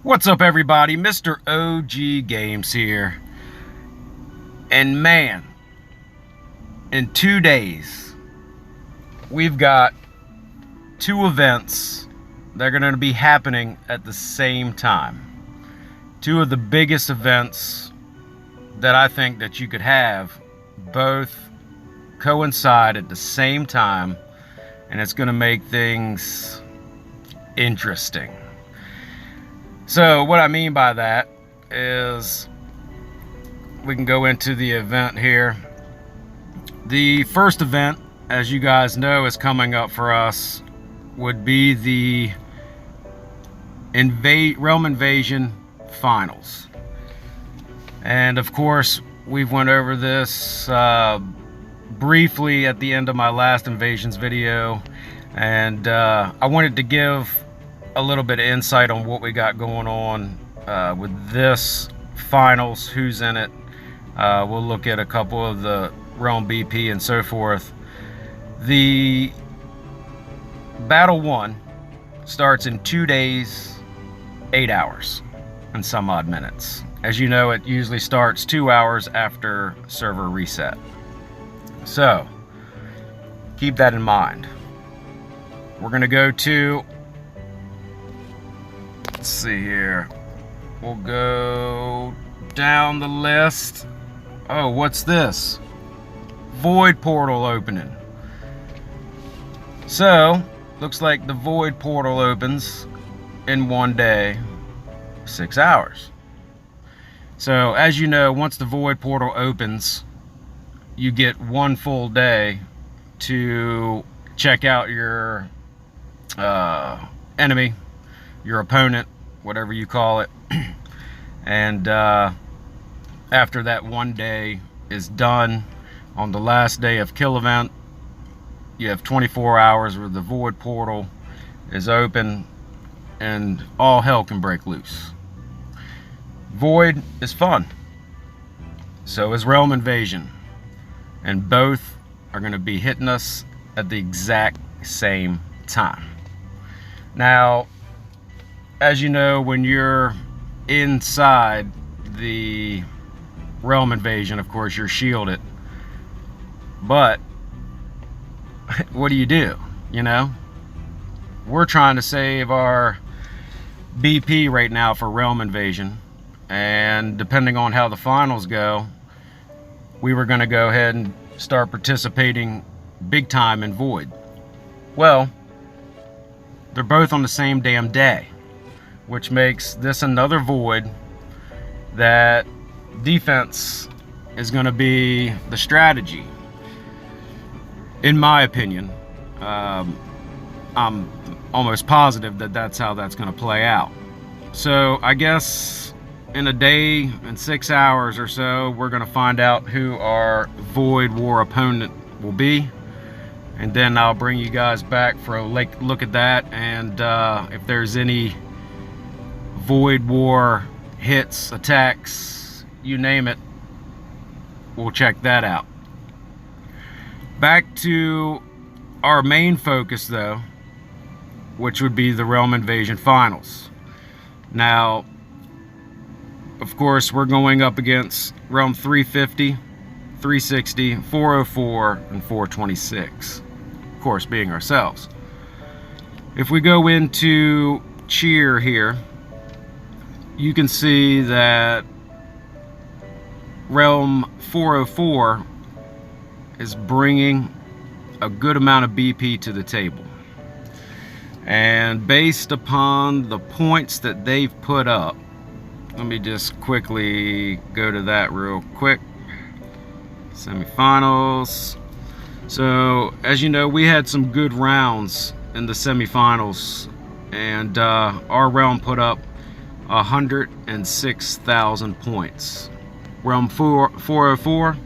What's up, everybody? Mr. OG Games here. And man, in 2 days, we've got two events that are going to be happening at the same time. Two of the biggest events that I think that you could have both coincide at the same time, and it's going to make things interesting. So what I mean by that is we can go into the event here. The first event, as you guys know, is coming up for us would be the Realm Invasion Finals. And of course, we've went over this briefly at the end of my last Invasions video, and I wanted to give a little bit of insight on what we got going on with this finals, who's in it. We'll look at a couple of the Realm BP and so forth. The Battle 1 starts in 2 days, 8 hours and some odd minutes. As you know, it usually starts 2 hours after server reset. So keep that in mind. We're gonna go to, let's see here, we'll go down the list. Oh, what's this? Void portal opening. So looks like the void portal opens in 1 day, 6 hours. So as you know, once the void portal opens, you get 1 full day to check out your enemy, your opponent, whatever you call it. And after that 1 day is done, on the last day of kill event, you have 24 hours where the void portal is open and all hell can break loose. Void is fun, so is Realm Invasion, and both are going to be hitting us at the exact same time. Now, as you know, when you're inside the Realm Invasion, of course, you're shielded. But what do? You know? We're trying to save our BP right now for Realm Invasion. And depending on how the finals go, we were going to go ahead and start participating big time in Void. Well, they're both on the same damn day, which makes this another Void that defense is going to be the strategy. In my opinion, I'm almost positive that that's how that's going to play out. So I guess in a day and 6 hours or so, we're going to find out who our Void War opponent will be. And then I'll bring you guys back for a look at that. And if there's any Void War hits, attacks, you name it, we'll check that out. Back to our main focus though, which would be the Realm Invasion Finals. Now, of course, we're going up against Realm 350, 360, 404, and 426. Of course, being ourselves. If we go into Cheer here, you can see that Realm 404 is bringing a good amount of BP to the table. And based upon the points that they've put up, let me just quickly go to that real quick. Semifinals. So, as you know, we had some good rounds in the semifinals, and our realm put up 106,000 points. Realm 404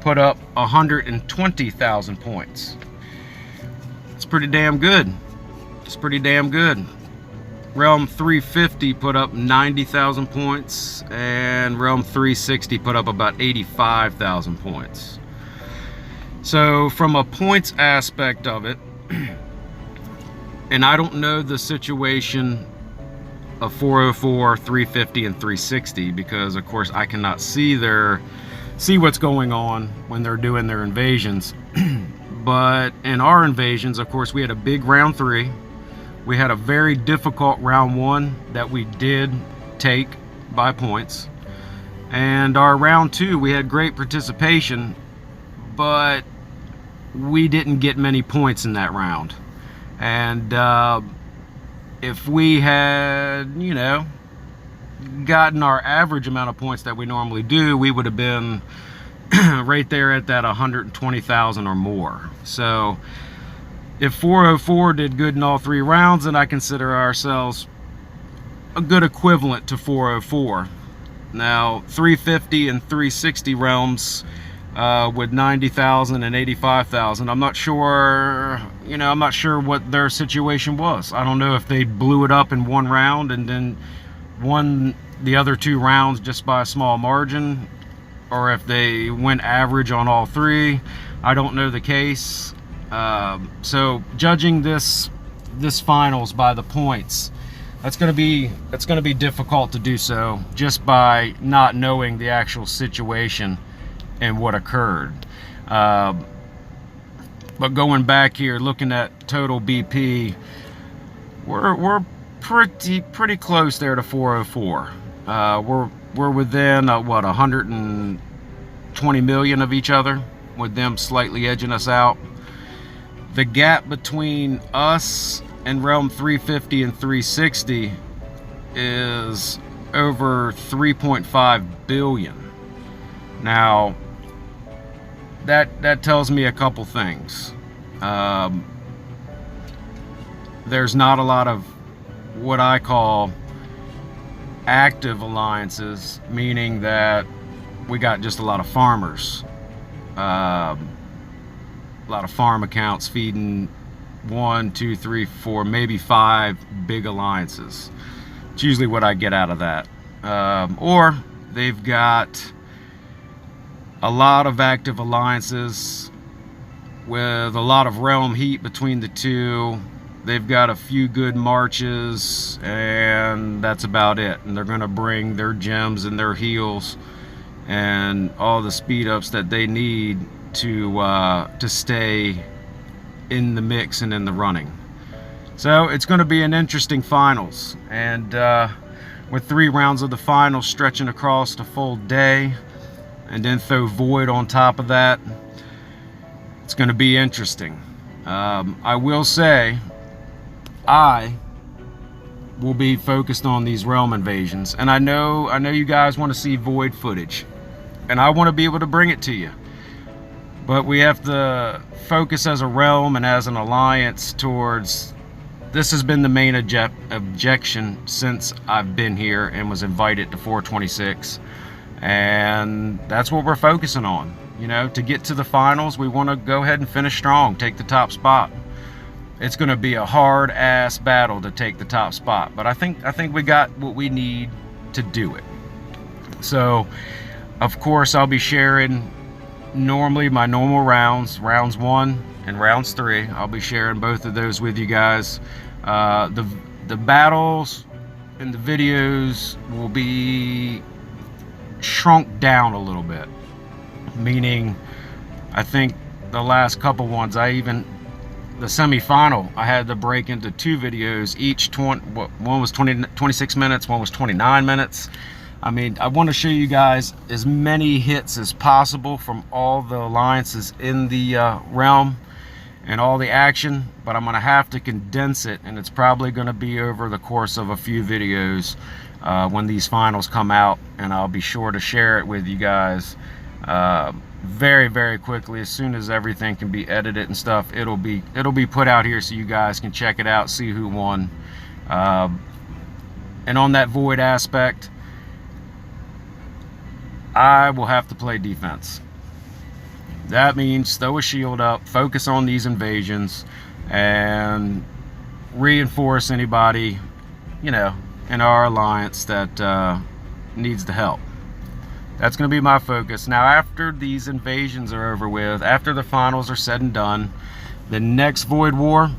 put up 120,000 points. It's pretty damn good. It's pretty damn good. Realm 350 put up 90,000 points, and Realm 360 put up about 85,000 points. So from a points aspect of it, and I don't know the situation of 404, 350, and 360, because of course I cannot see what's going on when they're doing their invasions. But in our invasions, of course, we had a big round 3. We had a very difficult round 1 that we did take by points. And our round 2, we had great participation, but we didn't get many points in that round. And if we had, you know, gotten our average amount of points that we normally do, we would have been right there at that 120,000 or more. So if 404 did good in all 3 rounds, then I consider ourselves a good equivalent to 404. Now 350 and 360 realms with 90,000 and 85,000, I'm not sure, you know, I'm not sure what their situation was. I don't know if they blew it up in one round and then won the other 2 rounds just by a small margin, or if they went average on all 3. I don't know the case. So judging this finals by the points, it's going to be difficult to do so just by not knowing the actual situation and what occurred. But going back here, looking at total BP, we're pretty close there to 404. We're within what, 120 million of each other, with them slightly edging us out. The gap between us and realm 350 and 360 is over 3.5 billion. Now that tells me a couple things. There's not a lot of what I call active alliances, meaning that we got just a lot of farmers, a lot of farm accounts feeding 1, 2, 3, 4, maybe 5 big alliances. It's usually what I get out of that. Or they've got a lot of active alliances with a lot of realm heat between the 2. They've got a few good marches, and that's about it. And they're going to bring their gems and their heals and all the speed ups that they need to stay in the mix and in the running. So it's going to be an interesting finals, and with 3 rounds of the finals stretching across the full day, and then throw Void on top of that, it's going to be interesting. I will say I will be focused on these realm invasions, and I know you guys want to see Void footage, and I want to be able to bring it to you. But we have to focus as a realm and as an alliance towards, this has been the main objection since I've been here and was invited to 426. And that's what we're focusing on. You know, to get to the finals, we want to go ahead and finish strong, take the top spot. It's going to be a hard ass battle to take the top spot, but I think we got what we need to do it. So, of course, I'll be sharing normally my normal rounds 1 and rounds 3. I'll be sharing both of those with you guys. The battles and the videos will be shrunk down a little bit, meaning I think the last couple ones, the semi-final, I had to break into 2 videos, each one was 26 minutes, one was 29 minutes. I mean, I want to show you guys as many hits as possible from all the alliances in the realm and all the action, but I'm going to have to condense it, and it's probably going to be over the course of a few videos when these finals come out, and I'll be sure to share it with you guys very, very quickly. As soon as everything can be edited and stuff, it'll be put out here so you guys can check it out, see who won. And on that Void aspect, I will have to play defense. That means throw a shield up, focus on these invasions, and reinforce anybody, you know, in our alliance that needs the help. That's going to be my focus. Now, after these invasions are over with, after the finals are said and done, the next Void War,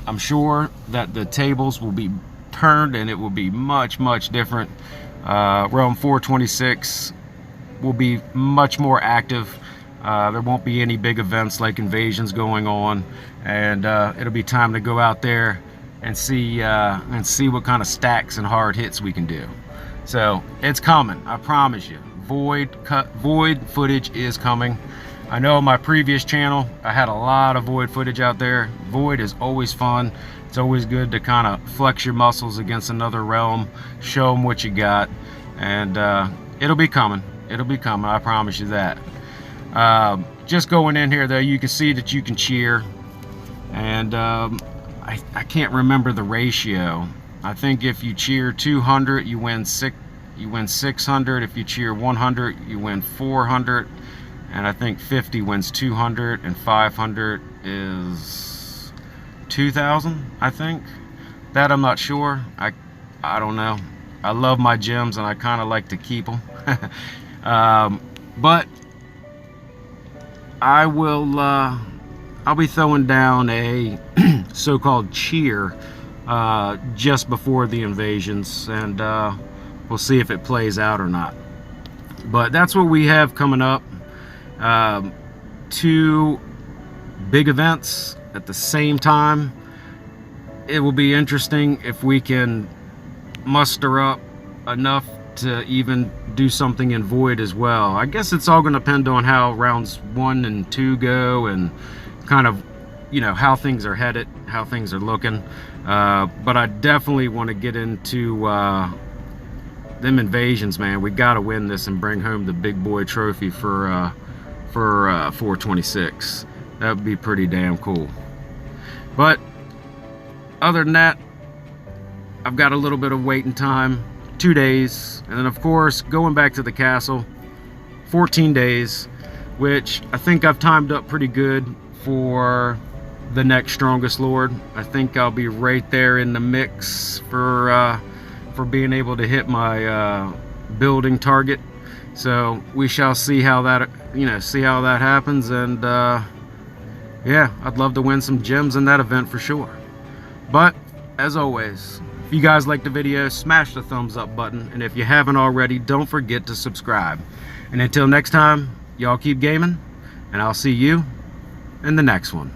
I'm sure that the tables will be turned, and it will be much different. Realm 426 will be much more active. There won't be any big events like invasions going on, and it'll be time to go out there and see what kind of stacks and hard hits we can do. So it's coming, I promise you. Void footage is coming. I know on my previous channel I had a lot of void footage out there. Void is always fun. It's always good to kind of flex your muscles against another realm, show them what you got, and it'll be coming. It'll be coming, I promise you that. Just going in here though, you can see that you can cheer, and I can't remember the ratio. I think if you cheer 200, you win 600. If you cheer 100, you win 400. And I think 50 wins 200, and 500 is 2,000, I think. That I'm not sure. I don't know. I love my gems, and I kind of like to keep them. But I will. I'll be throwing down a so-called cheer just before the invasions, and we'll see if it plays out or not. But that's what we have coming up. 2 big events at the same time. It will be interesting if we can muster up enough to even do something in Void as well. I guess it's all going to depend on how rounds 1 and 2 go, and kind of, you know, how things are headed, how things are looking. But I definitely want to get into them invasions, man. We got to win this and bring home the big boy trophy for 426. That would be pretty damn cool. But other than that, I've got a little bit of waiting time, 2 days, and then of course going back to the castle, 14 days, which I think I've timed up pretty good for the next strongest lord. I think I'll be right there in the mix for being able to hit my building target. So we shall see how that, see how that happens. And yeah, I'd love to win some gems in that event for sure. But as always, if you guys like the video, smash the thumbs up button, and if you haven't already, don't forget to subscribe. And until next time, y'all keep gaming, and I'll see you in the next one.